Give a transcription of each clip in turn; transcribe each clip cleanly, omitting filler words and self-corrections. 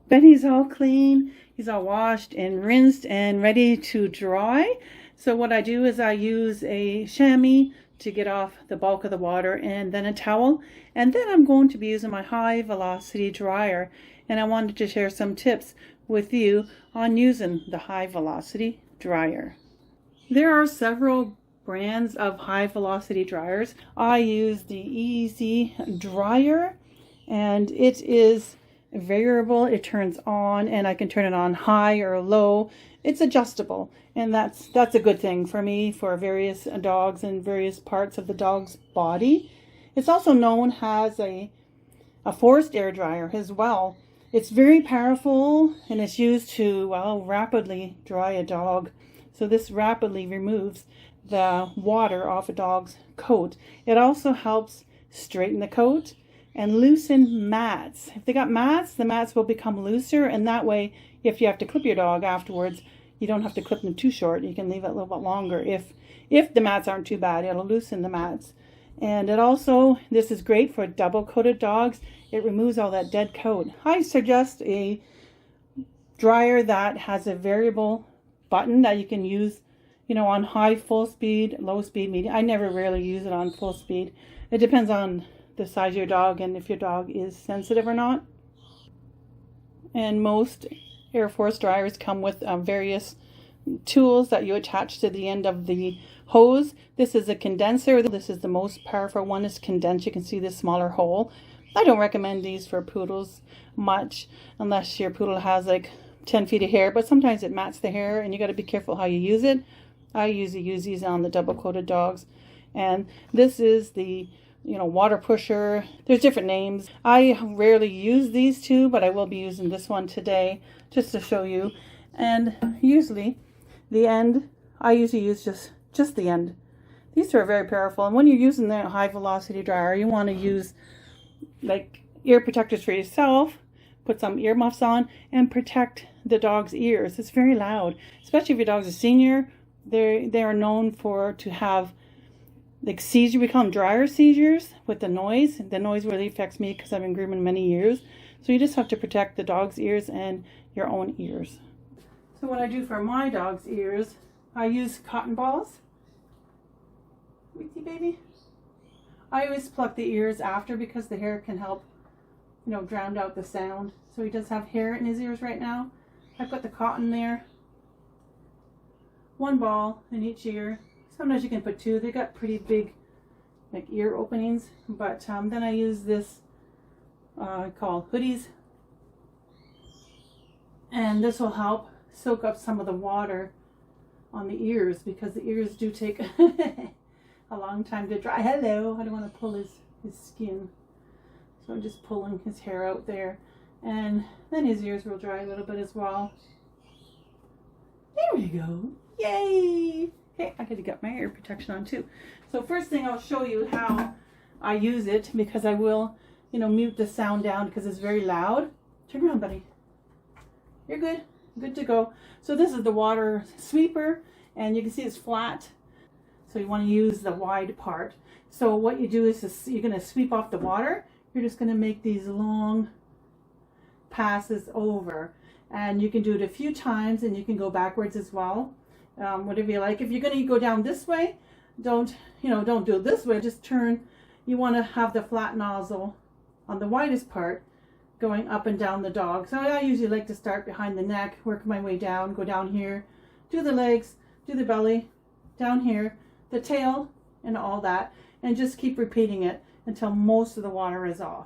Benny's all clean. He's all washed and rinsed and ready to dry. So what I do is I use a chamois to get off the bulk of the water, and then a towel. And then I'm going to be using my high velocity dryer. And I wanted to share some tips with you on using the high velocity dryer. There are several brands of high velocity dryers. I use the Easy Dryer, and it is variable. It turns on, and I can turn it on high or low. It's adjustable, and that's a good thing for me for various dogs and various parts of the dog's body. It's also known as a forced air dryer as well. It's very powerful, and it's used to, well, rapidly dry a dog. So this rapidly removes the water off a dog's coat. It also helps straighten the coat and loosen mats. If they got mats, the mats will become looser, and that way, if you have to clip your dog afterwards, you don't have to clip them too short. You can leave it a little bit longer. If the mats aren't too bad, it'll loosen the mats. And it also, this is great for double-coated dogs. It removes all that dead coat. I suggest a dryer that has a variable button that you can use, on high, full speed, low speed, medium. I never really use it on full speed. It depends on the size of your dog and if your dog is sensitive or not. And most Air Force dryers come with various tools that you attach to the end of the hose. This is a condenser. This is the most powerful one. It's condensed. You can see this smaller hole. I don't recommend these for poodles much unless your poodle has like 10 feet of hair, but sometimes it mats the hair and you got to be careful how you use it. I usually use these on the double coated dogs. And this is the water pusher. There's different names. I rarely use these two, but I will be using this one today just to show you. And usually the end, I usually use just the end. These are very powerful. And when you're using the high velocity dryer, you want to use like ear protectors for yourself. Put some earmuffs on and protect the dog's ears. It's very loud, especially if your dog's a senior. They are known to have like seizure. We call them dryer seizures with the noise. The noise really affects me because I've been grooming many years. So you just have to protect the dog's ears and your own ears. So what I do for my dog's ears, I use cotton balls. Wheaty baby. I always pluck the ears after because the hair can help, drown out the sound. So he does have hair in his ears right now. I put the cotton there. One ball in each ear. Sometimes you can put two. They got pretty big like ear openings. But then I use this called hoodies. And this will help soak up some of the water on the ears because the ears do take a long time to dry. Hello, I don't want to pull his skin. So I'm just pulling his hair out there. And then his ears will dry a little bit as well. There we go. Yay! Okay, I gotta get my ear protection on too. So first thing I'll show you how I use it because I will, mute the sound down because it's very loud. Turn around, buddy. You're good. Good to go. So this is the water sweeper, and you can see it's flat. So you want to use the wide part. So what you do is you're going to sweep off the water. You're just going to make these long passes over. And you can do it a few times, and you can go backwards as well. Whatever you like. If you're going to go down this way, don't do it this way. Just turn. You want to have the flat nozzle on the widest part going up and down the dog. So I usually like to start behind the neck, work my way down, go down here, do the legs, do the belly, down here, the tail, and all that, and just keep repeating it until most of the water is off.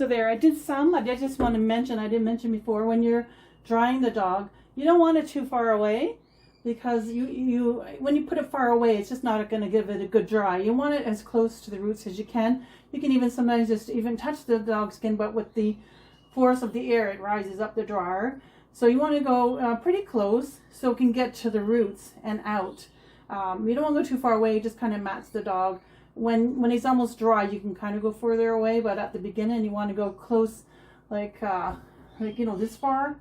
So there, I did some. I did just want to mention, I didn't mention before, when you're drying the dog, you don't want it too far away, because when you put it far away, it's just not going to give it a good dry. You want it as close to the roots as you can. You can even sometimes just even touch the dog's skin, but with the force of the air, it rises up the dryer. So you want to go pretty close so it can get to the roots and out. You don't want to go too far away, just kind of mats the dog. When he's almost dry, you can kind of go further away, but at the beginning, you want to go close, like this far.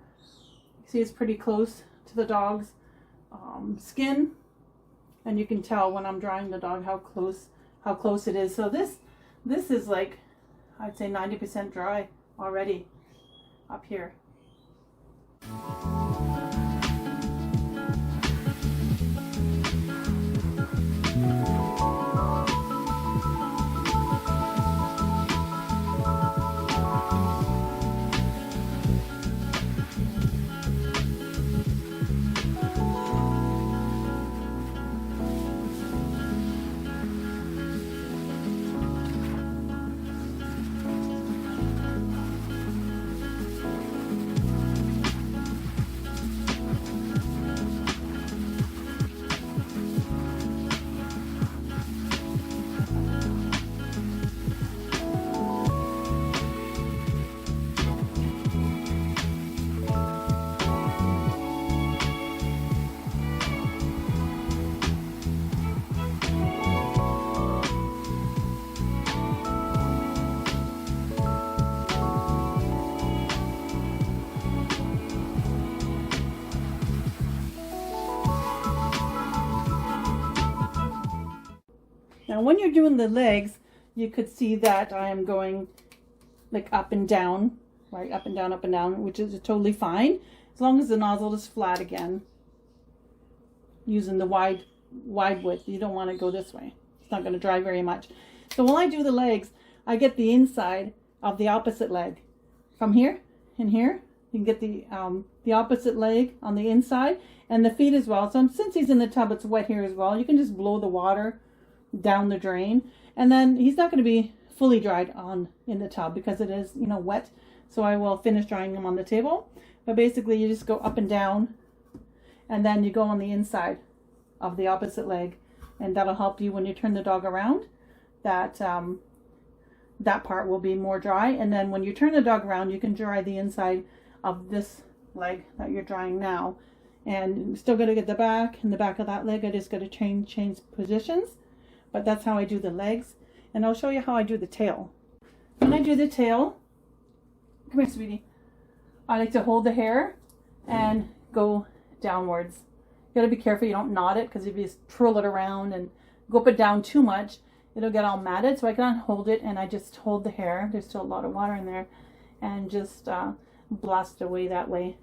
See, it's pretty close to the dog's skin, and you can tell when I'm drying the dog how close it is. So this is like, I'd say 90% dry already up here. Now when you're doing the legs, you could see that I am going like up and down, right? Up and down, which is totally fine, as long as the nozzle is flat again. Using the wide width, you don't want to go this way. It's not going to dry very much. So when I do the legs, I get the inside of the opposite leg. From here and here, you can get the opposite leg on the inside, and the feet as well. So since he's in the tub, it's wet here as well. You can just blow the water down the drain, and then he's not going to be fully dried in the tub because it is wet. So I will finish drying him on the table. But basically you just go up and down, and then you go on the inside of the opposite leg, and that'll help you when you turn the dog around. That part will be more dry, and then when you turn the dog around, you can dry the inside of this leg that you're drying now. And you're still going to get the back and the back of that leg. I just got to change positions. But that's how I do the legs. And I'll show you how I do the tail. When I do the tail, come here, sweetie. I like to hold the hair and go downwards. You gotta be careful you don't knot it, because if you just twirl it around and go up and down too much, it'll get all matted. So I can hold it, and I just hold the hair. There's still a lot of water in there, and just blast away that way.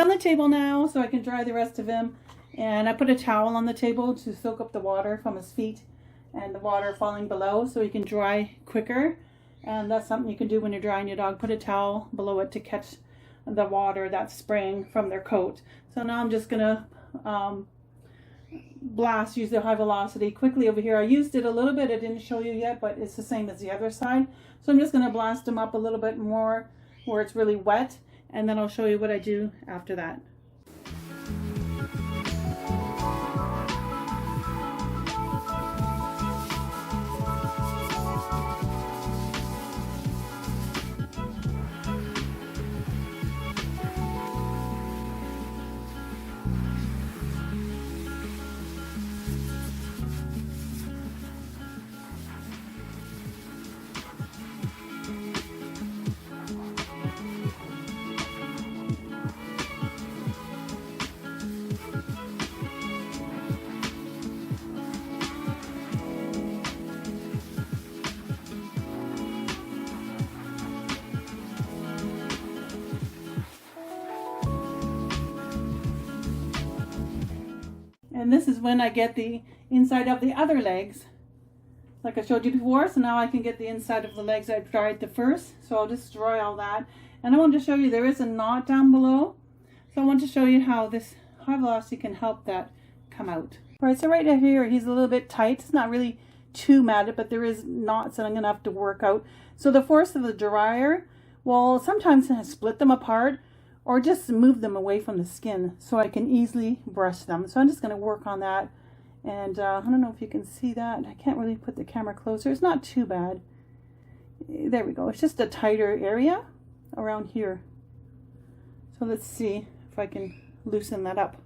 on the table now, so I can dry the rest of him. And I put a towel on the table to soak up the water from his feet and the water falling below so he can dry quicker. And that's something you can do when you're drying your dog. Put a towel below it to catch the water that's spraying from their coat. So now I'm just going to use the high velocity quickly over here. I used it a little bit. I didn't show you yet, but it's the same as the other side. So I'm just going to blast them up a little bit more where it's really wet, and then I'll show you what I do after that. And this is when I get the inside of the other legs, like I showed you before. So now I can get the inside of the legs I've dried the first. So I'll just dry all that. And I want to show you there is a knot down below. So I want to show you how this high velocity can help that come out. All right, so right here, he's a little bit tight. It's not really too matted, but there is knots that I'm going to have to work out. So the force of the dryer will sometimes split them apart, or just move them away from the skin so I can easily brush them. So I'm just going to work on that. And I don't know if you can see that. I can't really put the camera closer. It's not too bad. There we go. It's just a tighter area around here. So let's see if I can loosen that up.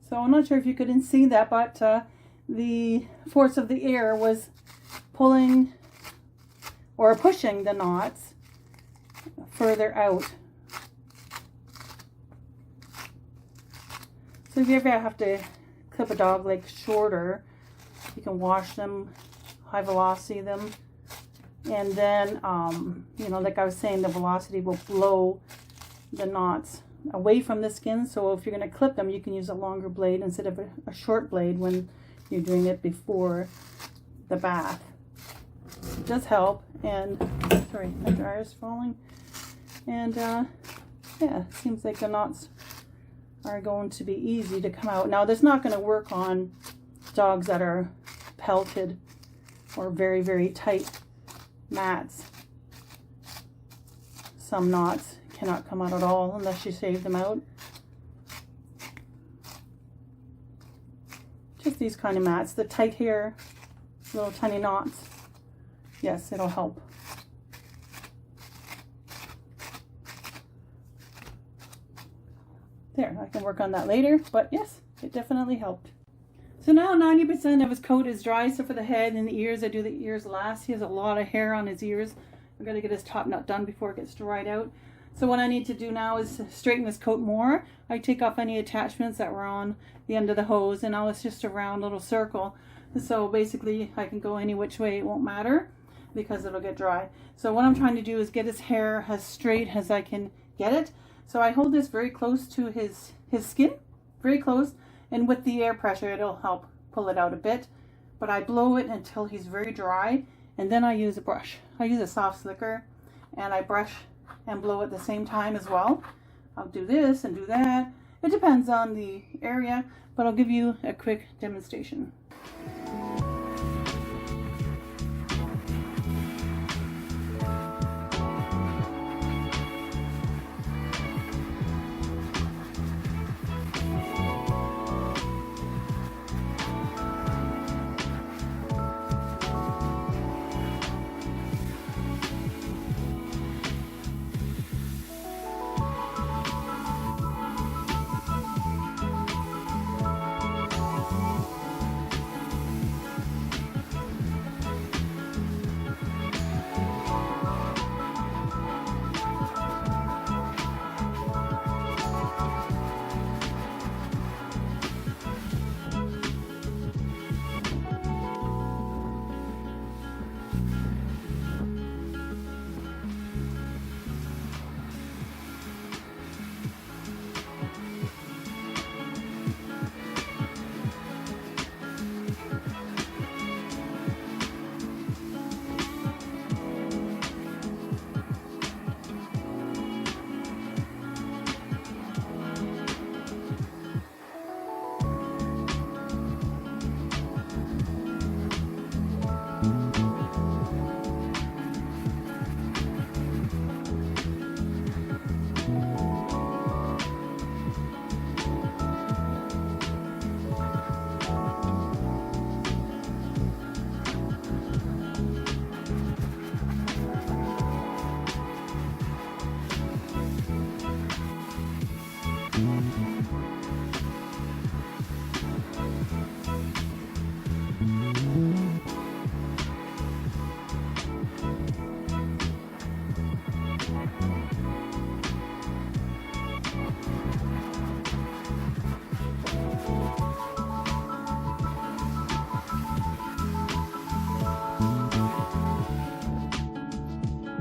So I'm not sure if you couldn't see that, but the force of the air was pulling or pushing the knots further out. So if you ever have to clip a dog leg shorter, you can wash them, high velocity them, and then, you know, like I was saying, the velocity will blow the knots away from the skin. So if you're going to clip them, you can use a longer blade instead of a short blade when you're doing it before the bath. It does help. And sorry, my dryer's falling. And yeah, it seems like the knots are going to be easy to come out. Now, this is not going to work on dogs that are pelted or very, very tight mats. Some knots cannot come out at all unless you shave them out. Just these kind of mats, the tight hair, little tiny knots. Yes, it'll help. There, I can work on that later, but yes, it definitely helped. So now 90% of his coat is dry. So for the head and the ears, I do the ears last. He has a lot of hair on his ears. I've got to get his top knot done before it gets dried out. So what I need to do now is straighten this coat more. I take off any attachments that were on the end of the hose, and now it's just a round little circle. So basically I can go any which way, it won't matter because it'll get dry. So what I'm trying to do is get his hair as straight as I can get it. So I hold this very close to his skin, very close, and with the air pressure it'll help pull it out a bit. But I blow it until he's very dry, and then I use a brush. I use a soft slicker, and I brush and blow at the same time as well. I'll do this and do that. It depends on the area, but I'll give you a quick demonstration.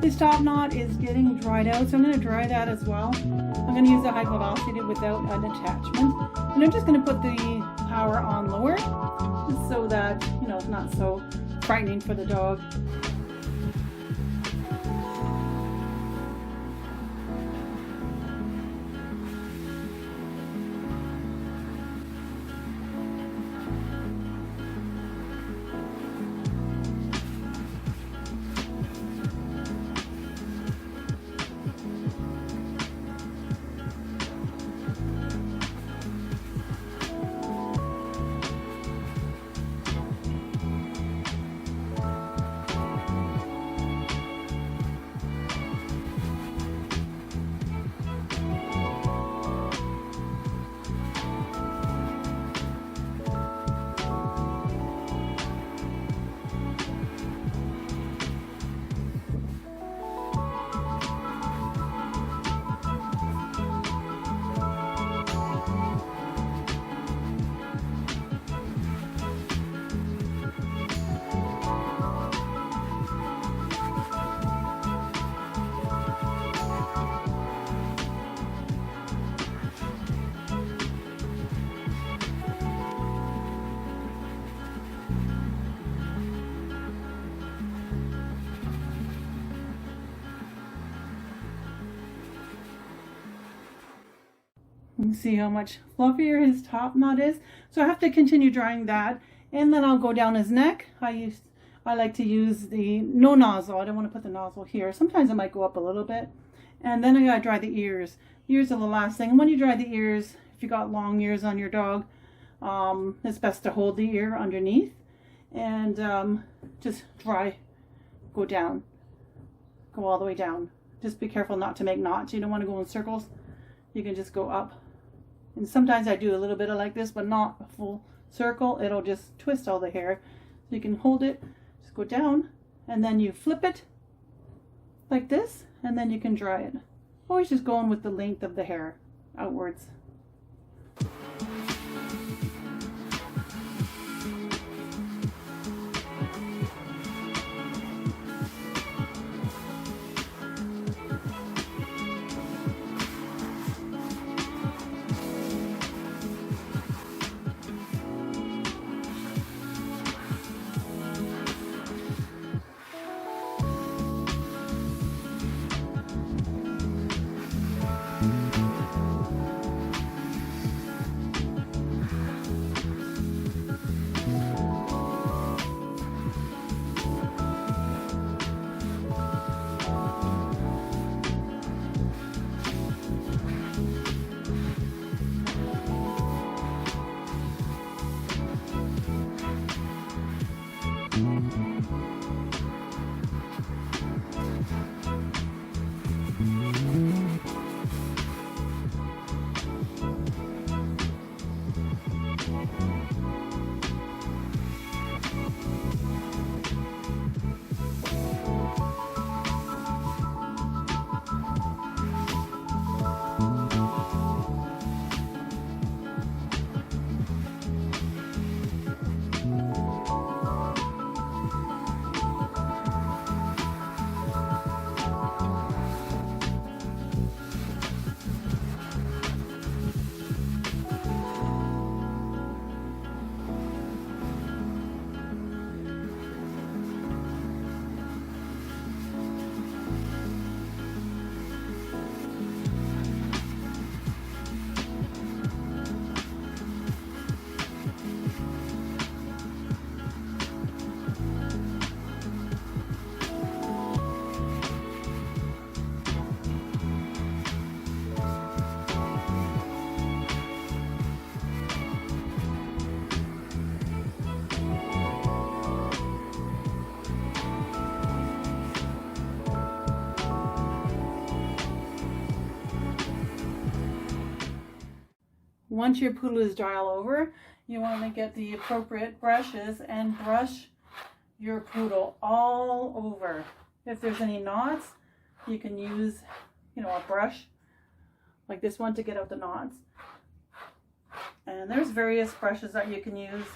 This top knot is getting dried out, so I'm going to dry that as well. I'm going to use a high velocity without an attachment. And I'm just going to put the power on lower so that, you know, it's not so frightening for the dog. You can see how much fluffier his top knot is. So I have to continue drying that, and then I'll go down his neck. I like to use the no nozzle. I don't want to put the nozzle here. Sometimes it might go up a little bit. And then I gotta dry the ears. Ears are the last thing. When you dry the ears, if you got long ears on your dog, it's best to hold the ear underneath and just dry, go down, go all the way down. Just be careful not to make knots. You don't want to go in circles. You can just go up. And sometimes I do a little bit of like this, but not a full circle. It'll just twist all the hair. So you can hold it, just go down, and then you flip it like this, and then you can dry it. Always just going with the length of the hair outwards. Once your poodle is dry all over, you want to get the appropriate brushes and brush your poodle all over. If there's any knots, you can use, a brush like this one to get out the knots. And there's various brushes that you can use.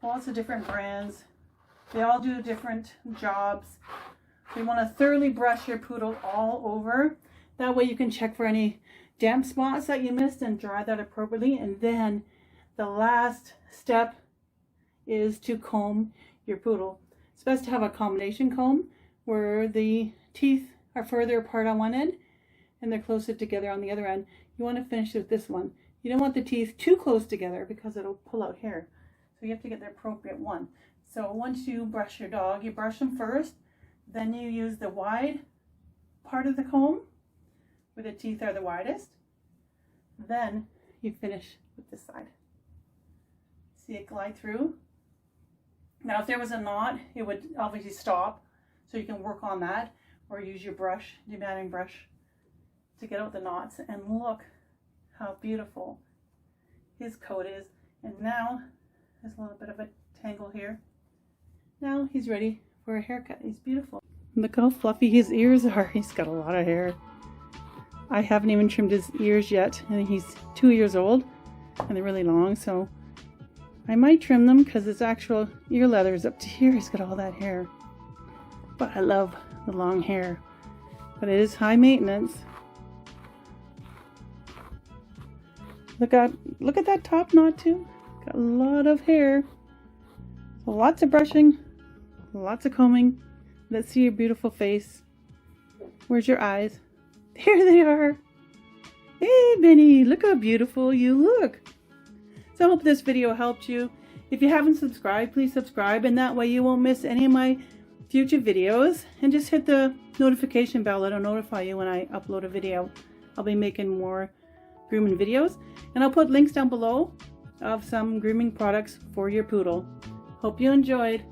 Lots of different brands. They all do different jobs. You want to thoroughly brush your poodle all over. That way you can check for any damp spots that you missed and dry that appropriately. And then the last step is to comb your poodle. It's best to have a combination comb where the teeth are further apart on one end and they're closer together on the other end. You want to finish with this one. You don't want the teeth too close together because it'll pull out hair. So you have to get the appropriate one. So once you brush your dog, you brush them first, then you use the wide part of the comb where the teeth are the widest. Then you finish with this side. See it glide through? Now if there was a knot, it would obviously stop, so you can work on that or use your brush, demating brush, to get out the knots. And look how beautiful his coat is. And now there's a little bit of a tangle here. Now he's ready for a haircut. He's beautiful. Look how fluffy his ears are. He's got a lot of hair. I haven't even trimmed his ears yet, and he's 2 years old and they're really long, so I might trim them because his actual ear leather is up to here. He's got all that hair. But I love the long hair. But it is high maintenance. Look at that top knot too. Got a lot of hair. So lots of brushing, lots of combing. Let's see your beautiful face. Where's your eyes? There they are. Hey Benny, look how beautiful you look. So I hope this video helped you. If you haven't subscribed, please subscribe, and that way you won't miss any of my future videos. And just hit the notification bell. It'll notify you when I upload a video. I'll be making more grooming videos, and I'll put links down below of some grooming products for your poodle. Hope you enjoyed.